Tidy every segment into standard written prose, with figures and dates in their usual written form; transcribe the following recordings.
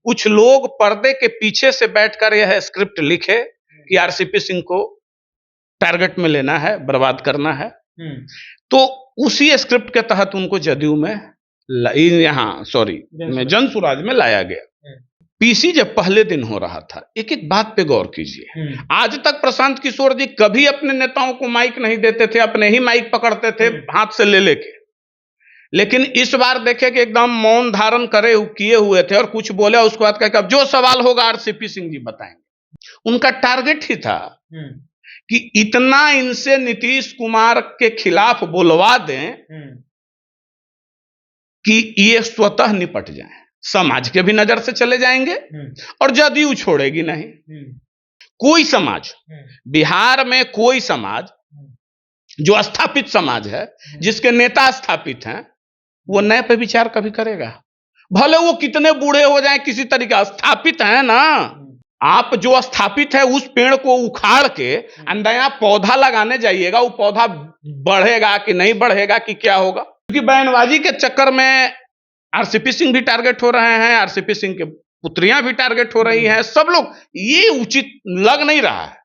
कुछ लोग पर्दे के पीछे से बैठकर यह स्क्रिप्ट लिखे कि आरसीपी सिंह को टारगेट में लेना है, बर्बाद करना है। तो उसी स्क्रिप्ट के तहत उनको जदयू में जनसुराज में लाया गया। पीसी जब पहले दिन हो रहा था, एक एक बात पे गौर कीजिए। आज तक प्रशांत किशोर जी कभी अपने नेताओं को माइक नहीं देते थे, अपने ही माइक पकड़ते थे हाथ से ले लेके। लेकिन इस बार देखे कि एकदम मौन धारण किए हुए थे और कुछ बोले, उसके बाद कहा जो सवाल होगा आरसीपी सिंह जी बताएंगे। उनका टारगेट ही था कि इतना इनसे नीतीश कुमार के खिलाफ बुलवा दें कि ये स्वतः निपट जाए, समाज के भी नजर से चले जाएंगे और जदयू छोड़ेगी नहीं। कोई समाज, बिहार में कोई समाज जो स्थापित समाज है, जिसके नेता स्थापित हैं, वो नए पे विचार कभी करेगा? भले वो कितने बूढ़े हो जाएं, किसी तरीके स्थापित है ना। आप जो स्थापित है उस पेड़ को उखाड़ के नया पौधा लगाने जाइएगा, वो पौधा बढ़ेगा कि नहीं बढ़ेगा कि क्या होगा? क्योंकि बयानबाजी के चक्कर में आरसीपी सिंह भी टारगेट हो रहे हैं, आरसीपी सिंह के पुत्रियां भी टारगेट हो रही हैं, सब लोग। ये उचित लग नहीं रहा है।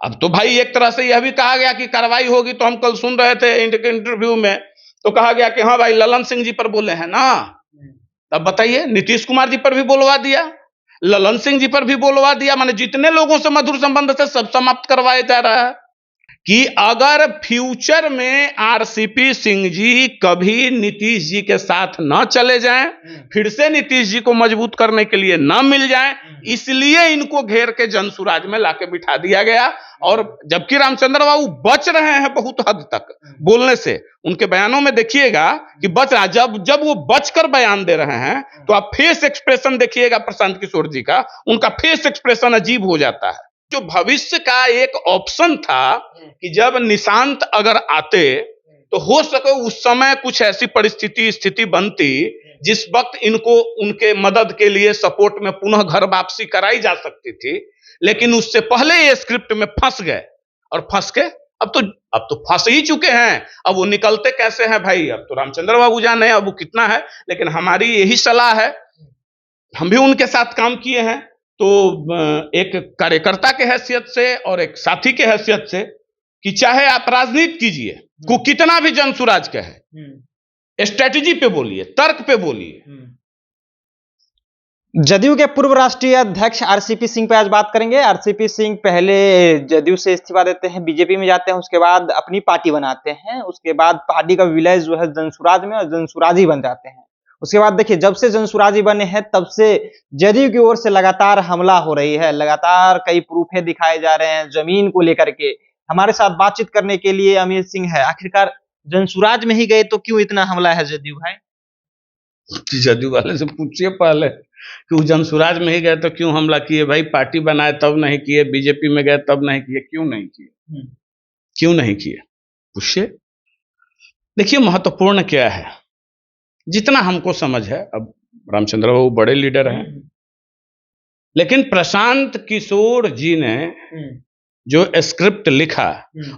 अब तो भाई एक तरह से यह भी कहा गया कि कार्रवाई होगी, तो हम कल सुन रहे थे इंटरव्यू में, तो कहा गया कि हाँ भाई ललन सिंह जी पर बोले हैं ना। अब बताइए, नीतीश कुमार जी पर भी बोलवा दिया, ललन सिंह जी पर भी बोलवा दिया, माने जितने लोगों से मधुर संबंध से सब समाप्त करवाया जा रहा है। कि अगर फ्यूचर में आरसीपी सिंह जी कभी नीतीश जी के साथ न चले जाएं, फिर से नीतीश जी को मजबूत करने के लिए न मिल जाएं, इसलिए इनको घेर के जनसुराज में लाके बिठा दिया गया। और जबकि रामचंद्र बाबू बच रहे हैं बहुत हद तक बोलने से, उनके बयानों में देखिएगा कि बच रहा। जब वो बचकर बयान दे रहे हैं तो आप फेस एक्सप्रेशन देखिएगा प्रशांत किशोर जी का, उनका फेस एक्सप्रेशन अजीब हो जाता है। जो भविष्य का एक ऑप्शन था कि जब निशांत अगर आते तो हो सके उस समय कुछ ऐसी स्थिति बनती जिस वक्त इनको उनके मदद के लिए सपोर्ट में पुनः घर वापसी कराई जा सकती थी। लेकिन उससे पहले ये स्क्रिप्ट में फंस गए और फंस के अब तो फंस ही चुके हैं। अब वो निकलते कैसे हैं भाई, अब तो रामचंद्र बाबू जाने अब वो कितना है। लेकिन हमारी यही सलाह है, हम भी उनके साथ काम किए हैं, तो एक कार्यकर्ता के हैसियत से और एक साथी के हैसियत से, कि चाहे आप राजनीति कीजिए, को कितना भी जनसुराज कहे, स्ट्रेटेजी पे बोलिए, तर्क पे बोलिए। जदयू के पूर्व राष्ट्रीय अध्यक्ष आरसीपी सिंह पे आज बात करेंगे। आरसीपी सिंह पहले जदयू से इस्तीफा देते हैं, बीजेपी में जाते हैं, उसके बाद अपनी पार्टी बनाते हैं, उसके बाद पार्टी का विलय जो है जनसुराज में, और जनसुराजी बन जाते हैं। उसके बाद देखिए, जब से जनसुराजी बने हैं तब से जदयू की ओर से लगातार हमला हो रही है, लगातार कई प्रूफे दिखाए जा रहे हैं जमीन को लेकर के। हमारे साथ बातचीत करने के लिए अमित सिंह है। आखिरकार जनसुराज में ही गए तो क्यों इतना हमला है जदयू भाई? जदयू वाले से पूछिए पहले कि वो जनसुराज में ही गए तो क्यों हमला किए भाई? पार्टी बनाए तब नहीं किए, बीजेपी में गए तब नहीं किए, क्यों नहीं किए? क्यों नहीं किए पूछिए। देखिए, महत्वपूर्ण क्या है, जितना हमको समझ है, अब रामचंद्र बाबू बड़े लीडर हैं, लेकिन प्रशांत किशोर जी ने जो स्क्रिप्ट लिखा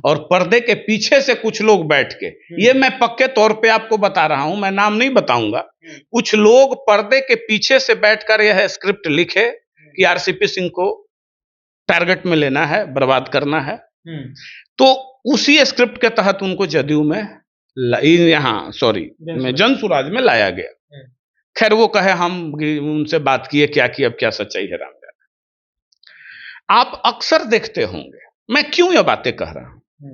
और पर्दे के पीछे से कुछ लोग बैठ के, ये मैं पक्के तौर पे आपको बता रहा हूं, मैं नाम नहीं बताऊंगा, कुछ लोग पर्दे के पीछे से बैठकर यह स्क्रिप्ट लिखे कि आरसीपी सिंह को टारगेट में लेना है, बर्बाद करना है। तो उसी स्क्रिप्ट के तहत उनको जदयू में जनसुराज में लाया गया। खैर वो कहे, हम उनसे बात किए, क्या किए, अब क्या सच्चाई है राम। आप अक्सर देखते होंगे, मैं क्यों ये बातें कह रहा हूं,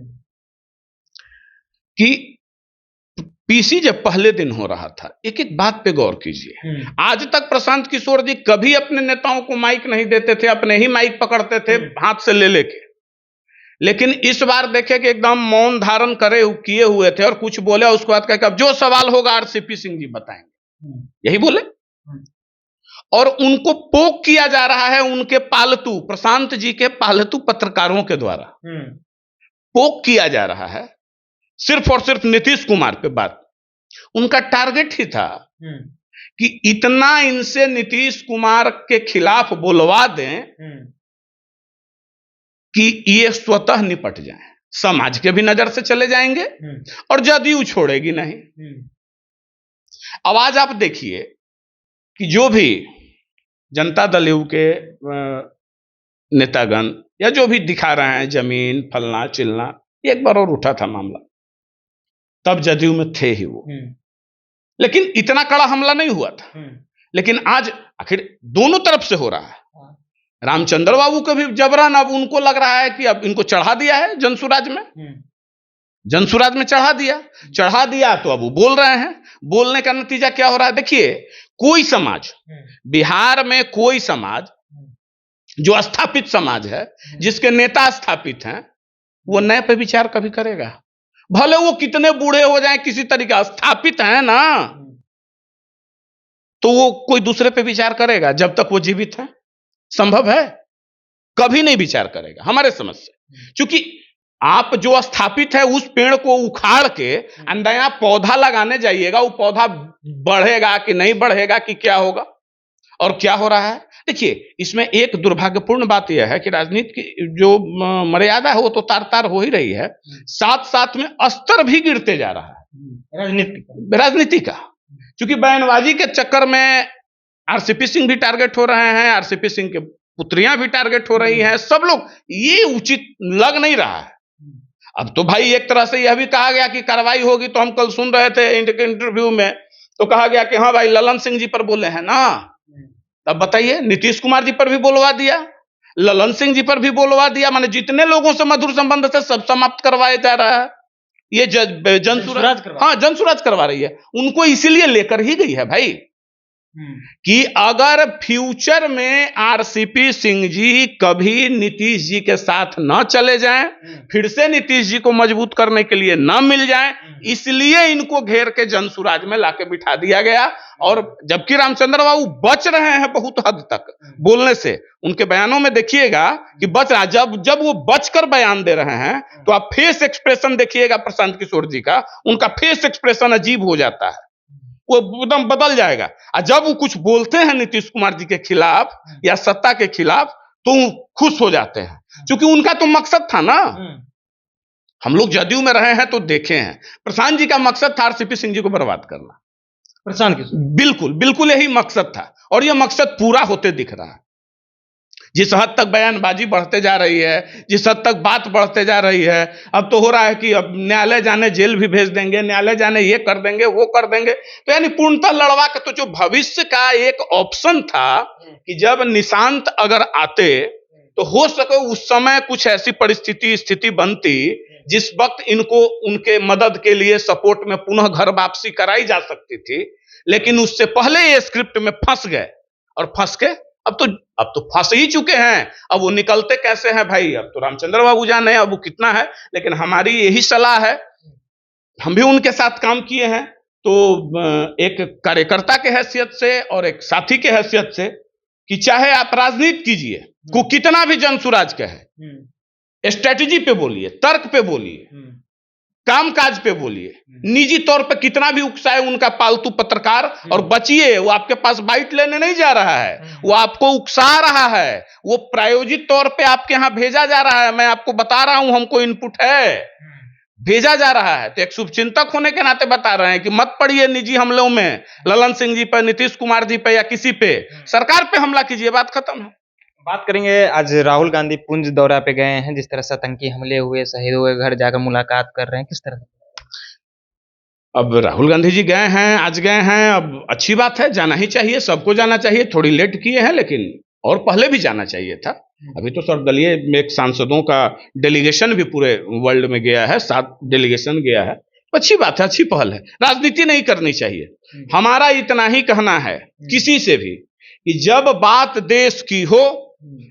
कि पीसी जब पहले दिन हो रहा था, एक एक बात पे गौर कीजिए। आज तक प्रशांत किशोर जी कभी अपने नेताओं को माइक नहीं देते थे, अपने ही माइक पकड़ते थे हाथ से ले लेके। लेकिन इस बार देखे कि एकदम मौन धारण किए हुए थे और कुछ बोले, उसके बाद कहा जो सवाल होगा आरसीपी सिंह जी बताएंगे, यही बोले। और उनको पोक किया जा रहा है, उनके पालतू, प्रशांत जी के पालतू पत्रकारों के द्वारा पोक किया जा रहा है, सिर्फ और सिर्फ नीतीश कुमार पे बात। उनका टारगेट ही था कि इतना इनसे नीतीश कुमार के खिलाफ बुलवा दें कि ये स्वतः निपट जाए, समाज के भी नजर से चले जाएंगे और जदयू छोड़ेगी नहीं। अब आज आप देखिए कि जो भी जनता दल यू के नेतागण या जो भी दिखा रहे हैं जमीन फलना चिलना, एक बार और उठा था मामला, तब जदयू में थे ही वो, लेकिन इतना कड़ा हमला नहीं हुआ था। लेकिन आज आखिर दोनों तरफ से हो रहा है। रामचंद्र बाबू को भी जबरन अब उनको लग रहा है कि अब इनको चढ़ा दिया है जनसुराज में, जनसुराज में चढ़ा दिया तो अब वो बोल रहे हैं। बोलने का नतीजा क्या हो रहा है? देखिए, कोई समाज, बिहार में कोई समाज जो स्थापित समाज है, जिसके नेता स्थापित हैं, वो नए पे विचार कभी करेगा? भले वो कितने बूढ़े हो जाएं, किसी तरीके स्थापित है ना, तो वो कोई दूसरे पे विचार करेगा? जब तक वो जीवित है संभव है? कभी नहीं विचार करेगा हमारे समझ से। क्योंकि आप जो स्थापित है उस पेड़ को उखाड़ के नया पौधा लगाने जाइएगा, वो पौधा बढ़ेगा कि नहीं बढ़ेगा कि क्या होगा? और क्या हो रहा है? देखिए, इसमें एक दुर्भाग्यपूर्ण बात यह है कि राजनीति की जो मर्यादा है वो तो तार तार हो ही रही है, साथ साथ में स्तर भी गिरते जा रहा है राजनीति का। क्योंकि बयानबाजी के चक्कर में आरसीपी सिंह भी टारगेट हो रहे हैं, आरसीपी सिंह के पुत्रियां भी टारगेट हो रही हैं, सब लोग, ये उचित लग नहीं रहा है। अब तो भाई एक तरह से यह भी कहा गया कि कार्रवाई होगी, तो हम कल सुन रहे थे इंटरव्यू में, तो कहा गया कि हाँ भाई ललन सिंह जी पर बोले हैं ना, तब बताइए नीतीश कुमार जी पर भी बोलवा दिया, ललन सिंह जी पर भी बोलवा दिया, माने जितने लोगों से मधुर संबंध से सब समाप्त करवाया जा रहा है। ये जनसुराज, हाँ जनसुराज करवा रही है, उनको इसीलिए लेकर ही गई है भाई कि अगर फ्यूचर में आरसीपी सिंह जी कभी नीतीश जी के साथ न चले जाएं, फिर से नीतीश जी को मजबूत करने के लिए न मिल जाएं, इसलिए इनको घेर के जनसुराज में लाके बिठा दिया गया। और जबकि रामचंद्र बाबू बच रहे हैं बहुत हद तक बोलने से, उनके बयानों में देखिएगा कि बच रहा, जब वो बचकर बयान दे रहे हैं तो आप फेस एक्सप्रेशन देखिएगा प्रशांत किशोर जी का, उनका फेस एक्सप्रेशन अजीब हो जाता है, वो एकदम बदल जाएगा। और जब वो कुछ बोलते हैं नीतीश कुमार जी के खिलाफ या सत्ता के खिलाफ, तो खुश हो जाते हैं, क्योंकि उनका तो मकसद था ना। हम लोग जदयू में रहे हैं तो देखे हैं, प्रशांत जी का मकसद था आरसीपी सिंह जी को बर्बाद करना, प्रशांत किशोर, बिल्कुल बिल्कुल यही मकसद था, और यह मकसद पूरा होते दिख रहा है। जिस हद तक बयानबाजी बढ़ते जा रही है, जिस हद तक बात बढ़ते जा रही है, अब तो हो रहा है कि अब न्यायालय जाने जेल भी भेज देंगे, न्यायालय जाने ये कर देंगे वो कर देंगे, तो यानी पूर्णतः लड़वा के, तो जो भविष्य का एक ऑप्शन था कि जब निशांत अगर आते तो हो सके उस समय कुछ ऐसी परिस्थिति स्थिति बनती जिस वक्त इनको उनके मदद के लिए सपोर्ट में पुनः घर वापसी कराई जा सकती थी, लेकिन उससे पहले ये स्क्रिप्ट में फंस गए, और फंस के अब तो फंस ही चुके हैं। अब वो निकलते कैसे हैं भाई, अब तो रामचंद्र बाबू जाने अब वो कितना है, लेकिन हमारी यही सलाह है, हम भी उनके साथ काम किए हैं, तो एक कार्यकर्ता के हैसियत से और एक साथी के हैसियत से, कि चाहे आप राजनीति कीजिए, को कितना भी जनसुराज कहे, स्ट्रेटेजी पे बोलिए, तर्क पे बोलिए, कामकाज पे बोलिए, निजी तौर पे कितना भी उकसाए उनका पालतू पत्रकार, और बचिए, वो आपके पास बाइट लेने नहीं जा रहा है, वो आपको उकसा रहा है, वो प्रायोजित तौर पे आपके यहां भेजा जा रहा है। मैं आपको बता रहा हूं, हमको इनपुट है, भेजा जा रहा है, तो एक शुभचिंतक होने के नाते बता रहे हैं कि मत पड़िए निजी हमलों में, ललन सिंह जी पे, नीतीश कुमार जी पे या किसी पे, सरकार पे हमला कीजिए, बात खत्म है। बात करेंगे, आज राहुल गांधी पुंछ दौरा पे गए हैं, जिस तरह से आतंकी हमले हुए, शहीद हुए, घर जाकर मुलाकात कर रहे हैं, किस तरह? अब राहुल गांधी जी गए हैं, आज गए हैं, अब अच्छी बात है, जाना ही चाहिए, सबको जाना चाहिए। थोड़ी लेट किए हैं, लेकिन और पहले भी जाना चाहिए था। अभी तो सर्वदलीय एक सांसदों का डेलीगेशन भी पूरे वर्ल्ड में गया है, 7 डेलीगेशन गया है, अच्छी बात है, अच्छी पहल है। राजनीति नहीं करनी चाहिए। हमारा इतना ही कहना है किसी से भी कि जब बात देश की हो,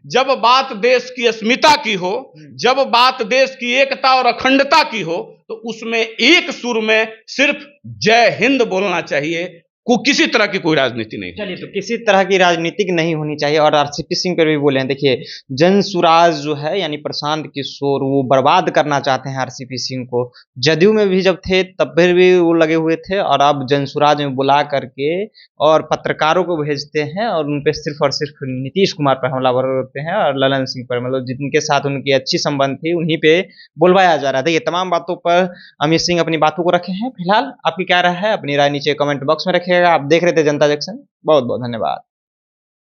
जब बात देश की अस्मिता की हो, जब बात देश की एकता और अखंडता की हो, तो उसमें एक सुर में सिर्फ जय हिंद बोलना चाहिए, को किसी तरह की कोई राजनीति नहीं। चलिए, तो किसी तरह की राजनीतिक नहीं होनी चाहिए। और आरसीपी सिंह पर भी बोले हैं, देखिए जनसुराज जो है यानी प्रशांत किशोर, वो बर्बाद करना चाहते हैं आरसीपी सिंह को। जदयू में भी जब थे तब फिर भी वो लगे हुए थे, और अब जनसुराज में बुला करके और पत्रकारों को भेजते हैं, और उन पर सिर्फ और सिर्फ नीतीश कुमार पर हमलावर होते हैं, और ललन सिंह पर, मतलब जिनके साथ उनकी अच्छी संबंध थी उन्हीं पे बुलवाया जा रहा था। ये तमाम बातों पर अमित सिंह अपनी बातों को रखे हैं। फिलहाल आपकी क्या राय है, अपनी राय नीचे कमेंट बॉक्स में रखिएगा। आप देख रहे थे जनता जंक्शन, बहुत बहुत धन्यवाद।